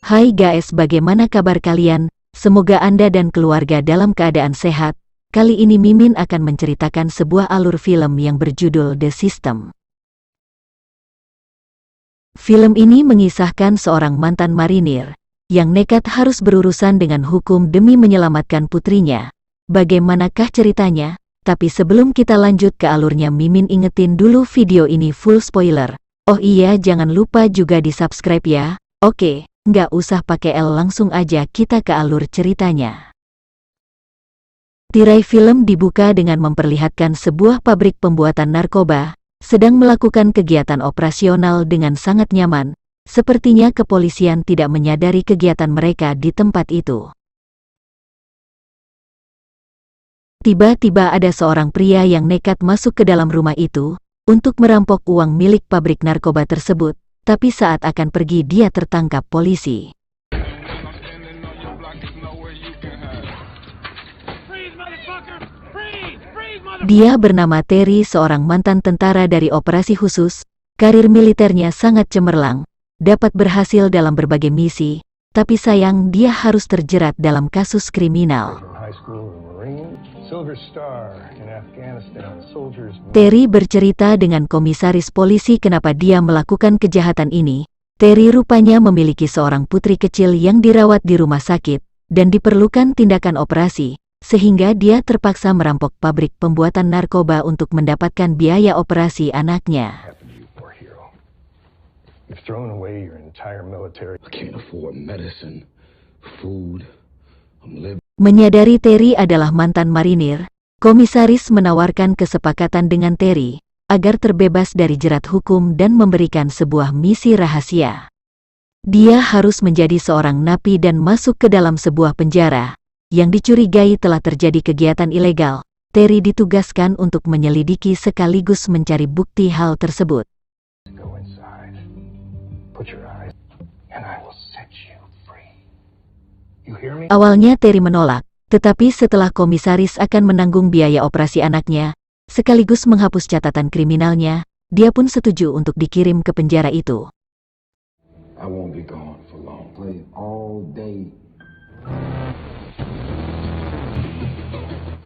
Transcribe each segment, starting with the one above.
Hai guys, bagaimana kabar kalian? Semoga Anda dan keluarga dalam keadaan sehat. Kali ini Mimin akan menceritakan sebuah alur film yang berjudul The System. Film ini mengisahkan seorang mantan marinir yang nekat harus berurusan dengan hukum demi menyelamatkan putrinya. Bagaimanakah ceritanya? Tapi sebelum kita lanjut ke alurnya, Mimin ingetin dulu video ini full spoiler. Oh iya, jangan lupa juga di-subscribe ya. Oke. Nggak usah pakai L, langsung aja kita ke alur ceritanya. Tirai film dibuka dengan memperlihatkan sebuah pabrik pembuatan narkoba sedang melakukan kegiatan operasional dengan sangat nyaman. Sepertinya kepolisian tidak menyadari kegiatan mereka di tempat itu. Tiba-tiba ada seorang pria yang nekat masuk ke dalam rumah itu untuk merampok uang milik pabrik narkoba tersebut. Tapi saat akan pergi dia tertangkap polisi. Dia bernama Terry, seorang mantan tentara dari operasi khusus. Karir militernya sangat cemerlang, dapat berhasil dalam berbagai misi, tapi sayang dia harus terjerat dalam kasus kriminal. Terry bercerita dengan komisaris polisi kenapa dia melakukan kejahatan ini. Terry rupanya memiliki seorang putri kecil yang dirawat di rumah sakit dan diperlukan tindakan operasi, sehingga dia terpaksa merampok pabrik pembuatan narkoba untuk mendapatkan biaya operasi anaknya. Menyadari Terry adalah mantan marinir, komisaris menawarkan kesepakatan dengan Terry agar terbebas dari jerat hukum dan memberikan sebuah misi rahasia. Dia harus menjadi seorang napi dan masuk ke dalam sebuah penjara yang dicurigai telah terjadi kegiatan ilegal. Terry ditugaskan untuk menyelidiki sekaligus mencari bukti hal tersebut. Awalnya Terry menolak, tetapi setelah komisaris akan menanggung biaya operasi anaknya, sekaligus menghapus catatan kriminalnya, dia pun setuju untuk dikirim ke penjara itu.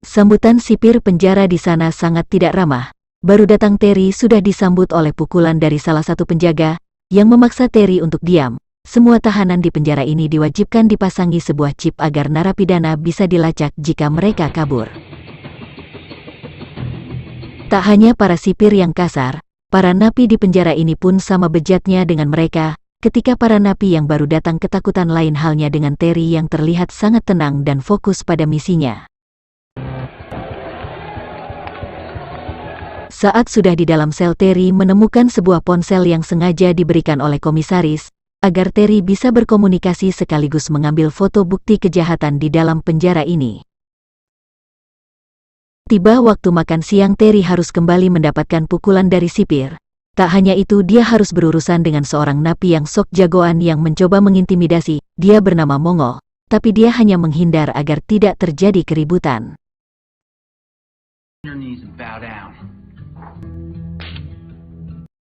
Sambutan sipir penjara di sana sangat tidak ramah. Baru datang Terry sudah disambut oleh pukulan dari salah satu penjaga, yang memaksa Terry untuk diam. Semua tahanan di penjara ini diwajibkan dipasangi sebuah chip agar narapidana bisa dilacak jika mereka kabur. Tak hanya para sipir yang kasar, para napi di penjara ini pun sama bejatnya dengan mereka. Ketika para napi yang baru datang ketakutan, lain halnya dengan Terry yang terlihat sangat tenang dan fokus pada misinya. Saat sudah di dalam sel, Terry menemukan sebuah ponsel yang sengaja diberikan oleh komisaris agar Terry bisa berkomunikasi sekaligus mengambil foto bukti kejahatan di dalam penjara ini. Tiba waktu makan siang, Terry harus kembali mendapatkan pukulan dari sipir. Tak hanya itu, dia harus berurusan dengan seorang napi yang sok jagoan yang mencoba mengintimidasi. Dia bernama Mongol, tapi dia hanya menghindar agar tidak terjadi keributan.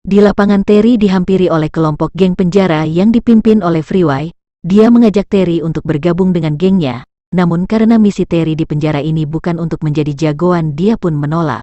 Di lapangan, Terry dihampiri oleh kelompok geng penjara yang dipimpin oleh Freeway. Dia mengajak Terry untuk bergabung dengan gengnya, namun karena misi Terry di penjara ini bukan untuk menjadi jagoan, dia pun menolak.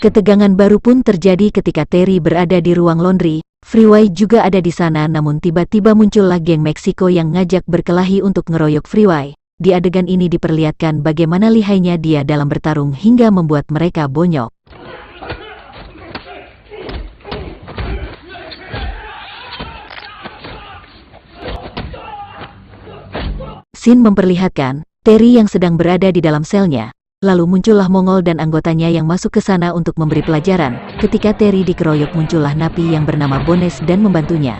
Ketegangan baru pun terjadi ketika Terry berada di ruang laundry. Freeway juga ada di sana, namun tiba-tiba muncullah geng Meksiko yang ngajak berkelahi untuk ngeroyok Freeway. Di adegan ini diperlihatkan bagaimana lihainya dia dalam bertarung hingga membuat mereka bonyok. Scene memperlihatkan Terry yang sedang berada di dalam selnya. Lalu muncullah Mongol dan anggotanya yang masuk ke sana untuk memberi pelajaran. Ketika Terry dikeroyok, muncullah napi yang bernama Bones dan membantunya.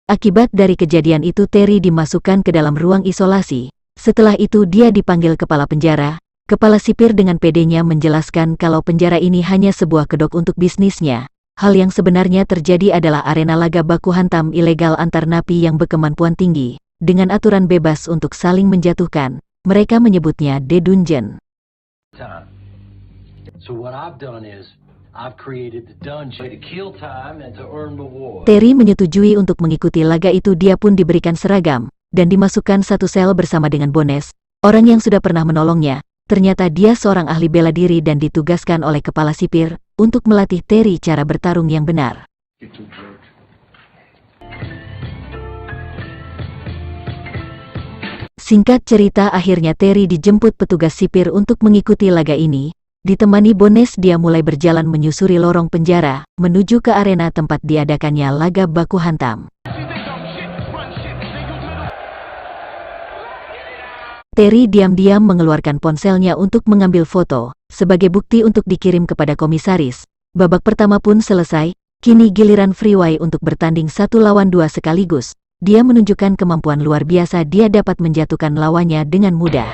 Akibat dari kejadian itu, Terry dimasukkan ke dalam ruang isolasi. Setelah itu dia dipanggil kepala penjara. Kepala sipir dengan pedenya menjelaskan kalau penjara ini hanya sebuah kedok untuk bisnisnya. Hal yang sebenarnya terjadi adalah arena laga baku hantam ilegal antar napi yang berkemampuan tinggi, dengan aturan bebas untuk saling menjatuhkan. mereka menyebutnya The Dungeon. So what I've done is I've created the dungeon to kill time and to earn reward. Terry menyetujui untuk mengikuti laga itu. Dia pun diberikan seragam dan dimasukkan satu sel bersama dengan Bones, orang yang sudah pernah menolongnya. Ternyata dia seorang ahli bela diri dan ditugaskan oleh kepala sipir untuk melatih Terry cara bertarung yang benar. Singkat cerita, akhirnya Terry dijemput petugas sipir untuk mengikuti laga ini. Ditemani Bones, dia mulai berjalan menyusuri lorong penjara, menuju ke arena tempat diadakannya laga baku hantam. Terry diam-diam mengeluarkan ponselnya untuk mengambil foto, sebagai bukti untuk dikirim kepada komisaris. Babak pertama pun selesai, kini giliran Freeway untuk bertanding 1 lawan 2 sekaligus. Dia menunjukkan kemampuan luar biasa, dia dapat menjatuhkan lawannya dengan mudah.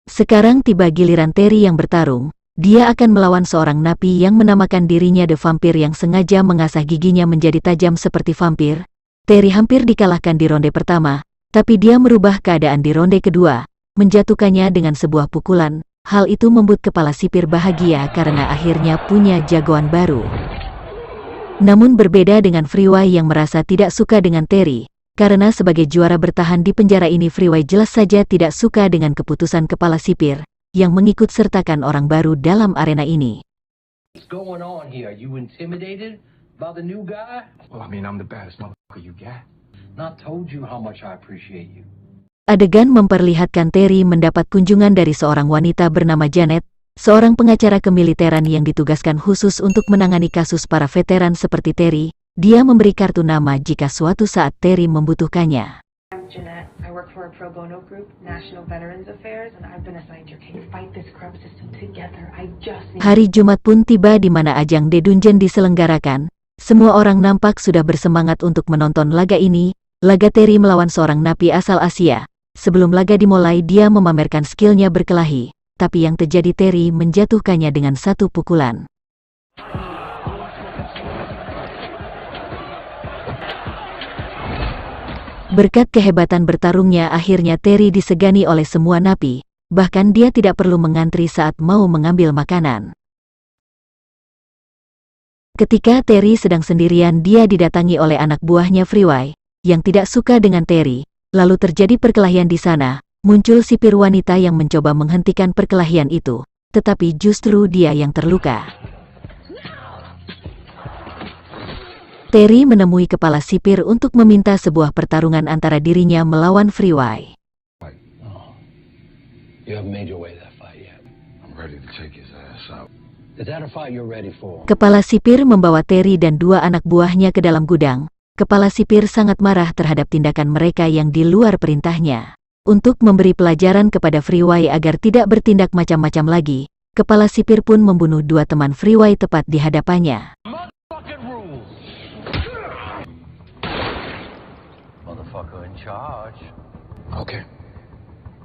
Sekarang tiba giliran Terry yang bertarung. Dia akan melawan seorang napi yang menamakan dirinya The Vampire yang sengaja mengasah giginya menjadi tajam seperti vampir. Terry hampir dikalahkan di ronde pertama, tapi dia merubah keadaan di ronde kedua, menjatuhkannya dengan sebuah pukulan. Hal itu membuat kepala sipir bahagia karena akhirnya punya jagoan baru. Namun berbeda dengan Freeway yang merasa tidak suka dengan Terry, karena sebagai juara bertahan di penjara ini, Freeway jelas saja tidak suka dengan keputusan kepala sipir yang mengikut sertakan orang baru dalam arena ini. What's going on here? You intimidated by the new guy? Well, I mean, I'm the baddest motherfucker you got. Not told you how much I appreciate you. Adegan memperlihatkan Terry mendapat kunjungan dari seorang wanita bernama Janet, seorang pengacara kemiliteran yang ditugaskan khusus untuk menangani kasus para veteran seperti Terry. Dia memberi kartu nama jika suatu saat Terry membutuhkannya. I'm Jeanette. I work for a pro bono group, National Veterans Affairs, and I've been assigned your case. Fight this corrupt system together. I just need... Hari Jumat pun tiba di mana ajang The Dungeon diselenggarakan. Semua orang nampak sudah bersemangat untuk menonton laga ini. Laga Terry melawan seorang napi asal Asia. Sebelum laga dimulai, dia memamerkan skillnya berkelahi. Tapi yang terjadi, Terry menjatuhkannya dengan satu pukulan. Berkat kehebatan bertarungnya, akhirnya Terry disegani oleh semua napi. Bahkan dia tidak perlu mengantri saat mau mengambil makanan. Ketika Terry sedang sendirian, dia didatangi oleh anak buahnya Freeway, yang tidak suka dengan Terry. Lalu terjadi perkelahian di sana. Muncul sipir wanita yang mencoba menghentikan perkelahian itu, tetapi justru dia yang terluka. Terry menemui kepala sipir untuk meminta sebuah pertarungan antara dirinya melawan Freeway. You haven't made your way that fight yet. I'm ready to take his ass out. Is that a fight you're ready for? Kepala sipir membawa Terry dan 2 anak buahnya ke dalam gudang. Kepala sipir sangat marah terhadap tindakan mereka yang di luar perintahnya. Untuk memberi pelajaran kepada Freeway agar tidak bertindak macam-macam lagi, kepala sipir pun membunuh 2 teman Freeway tepat di hadapannya. Motherfucker in charge. Okay.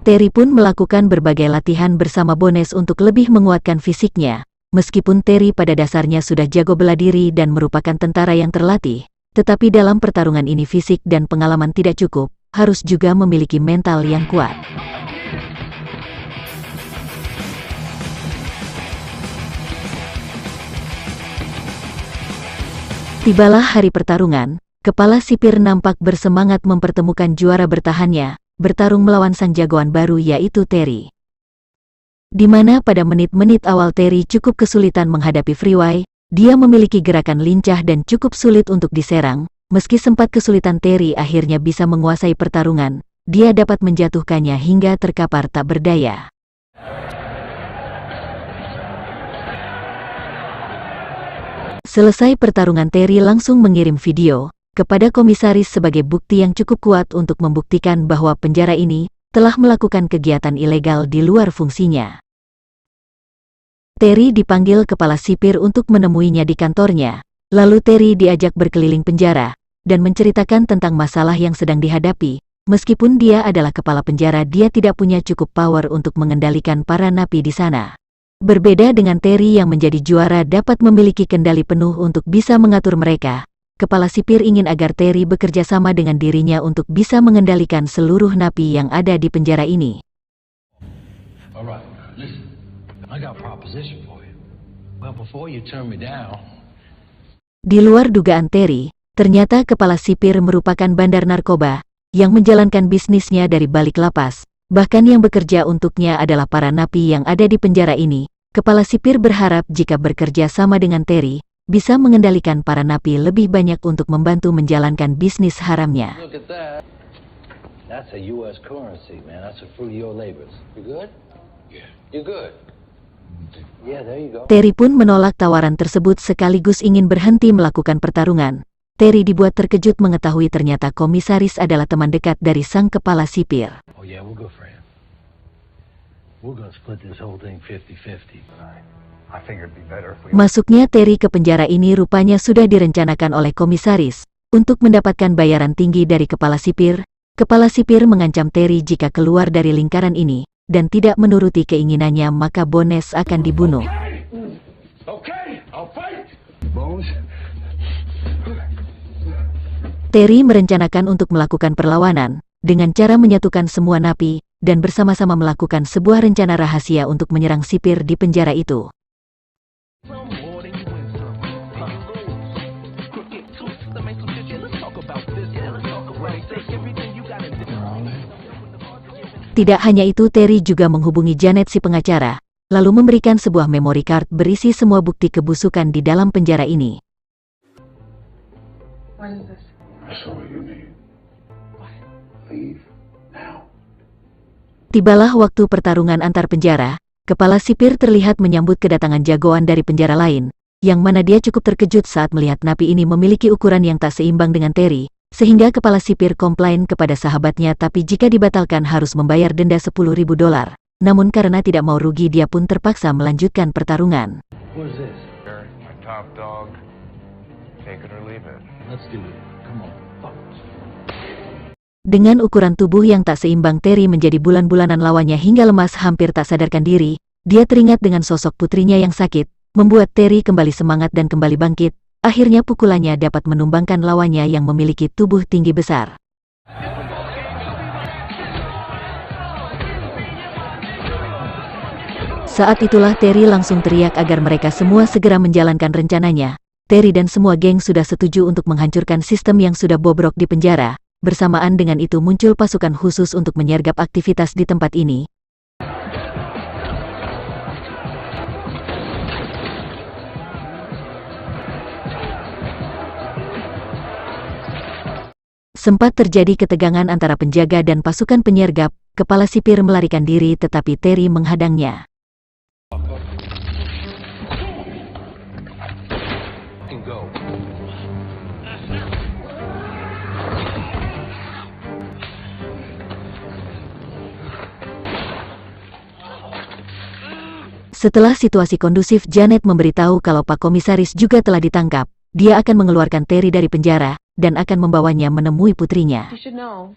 Terry pun melakukan berbagai latihan bersama Bones untuk lebih menguatkan fisiknya. Meskipun Terry pada dasarnya sudah jago bela diri dan merupakan tentara yang terlatih, tetapi dalam pertarungan ini fisik dan pengalaman tidak cukup, harus juga memiliki mental yang kuat. Tibalah hari pertarungan. Kepala sipir nampak bersemangat mempertemukan juara bertahannya, bertarung melawan sang jagoan baru yaitu Terry. Di mana pada menit-menit awal Terry cukup kesulitan menghadapi Freeway. Dia memiliki gerakan lincah dan cukup sulit untuk diserang. Meski sempat kesulitan, Terry akhirnya bisa menguasai pertarungan. Dia dapat menjatuhkannya hingga terkapar tak berdaya. Selesai pertarungan, Terry langsung mengirim video kepada komisaris sebagai bukti yang cukup kuat untuk membuktikan bahwa penjara ini telah melakukan kegiatan ilegal di luar fungsinya. Terry dipanggil kepala sipir untuk menemuinya di kantornya. Lalu Terry diajak berkeliling penjara dan menceritakan tentang masalah yang sedang dihadapi. Meskipun dia adalah kepala penjara, dia tidak punya cukup power untuk mengendalikan para napi di sana. Berbeda dengan Terry yang menjadi juara dapat memiliki kendali penuh untuk bisa mengatur mereka. kepala sipir ingin agar Terry bekerja sama dengan dirinya untuk bisa mengendalikan seluruh napi yang ada di penjara ini. Alright, listen. I got a proposition for you. Well, before you turn me down, Di luar dugaan Terry, ternyata kepala sipir merupakan bandar narkoba yang menjalankan bisnisnya dari balik lapas. Bahkan yang bekerja untuknya adalah para napi yang ada di penjara ini. Kepala sipir berharap jika bekerja sama dengan Terry, bisa mengendalikan para napi lebih banyak untuk membantu menjalankan bisnis haramnya. look at that. That's a U.S. currency, man. That's a fruit of your labors. You good? Yeah. You good? Yeah, there you go. Terry pun menolak tawaran tersebut sekaligus ingin berhenti melakukan pertarungan. Terry dibuat terkejut mengetahui ternyata komisaris adalah teman dekat dari sang kepala sipir. Oh yeah, we're good friends. We're gonna split this whole thing 50-50. I figured it'd be better if we... Masuknya Terry ke penjara ini rupanya sudah direncanakan oleh komisaris. Untuk mendapatkan bayaran tinggi dari kepala sipir mengancam Terry jika keluar dari lingkaran ini, dan tidak menuruti keinginannya maka Bones akan dibunuh. Okay, I'll fight! Bones? Terry merencanakan untuk melakukan perlawanan, dengan cara menyatukan semua napi, dan bersama-sama melakukan sebuah rencana rahasia untuk menyerang sipir di penjara itu. Tidak hanya itu, Terry juga menghubungi Janet si pengacara, lalu memberikan sebuah memory card berisi semua bukti kebusukan di dalam penjara ini. What is this? That's all you need. Leave now. Tibalah waktu pertarungan antar penjara. Kepala sipir terlihat menyambut kedatangan jagoan dari penjara lain, yang mana dia cukup terkejut saat melihat napi ini memiliki ukuran yang tak seimbang dengan Terry, sehingga kepala sipir komplain kepada sahabatnya tapi jika dibatalkan harus membayar denda $10.000. Namun karena tidak mau rugi dia pun terpaksa melanjutkan pertarungan. What is this? My top dog. Take it or leave it. Let's do it. Come on. Fuck. Dengan ukuran tubuh yang tak seimbang, Terry menjadi bulan-bulanan lawannya hingga lemas hampir tak sadarkan diri. Dia teringat dengan sosok putrinya yang sakit, membuat Terry kembali semangat dan kembali bangkit. Akhirnya pukulannya dapat menumbangkan lawannya yang memiliki tubuh tinggi besar. Saat itulah Terry langsung teriak agar mereka semua segera menjalankan rencananya. Terry dan semua geng sudah setuju untuk menghancurkan sistem yang sudah bobrok di penjara. Bersamaan dengan itu muncul pasukan khusus untuk menyergap aktivitas di tempat ini. Sempat terjadi ketegangan antara penjaga dan pasukan penyergap. Kepala sipir melarikan diri tetapi Terry menghadangnya. Go. Setelah situasi kondusif, Janet memberitahu kalau Pak Komisaris juga telah ditangkap. Dia akan mengeluarkan Terry dari penjara dan akan membawanya menemui putrinya. You should know,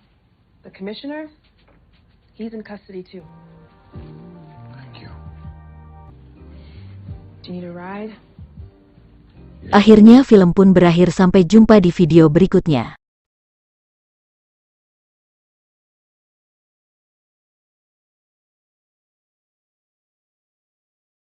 the commissioner, he's in custody too. Thank you. Do you need a ride? Akhirnya film pun berakhir, sampai jumpa di video berikutnya.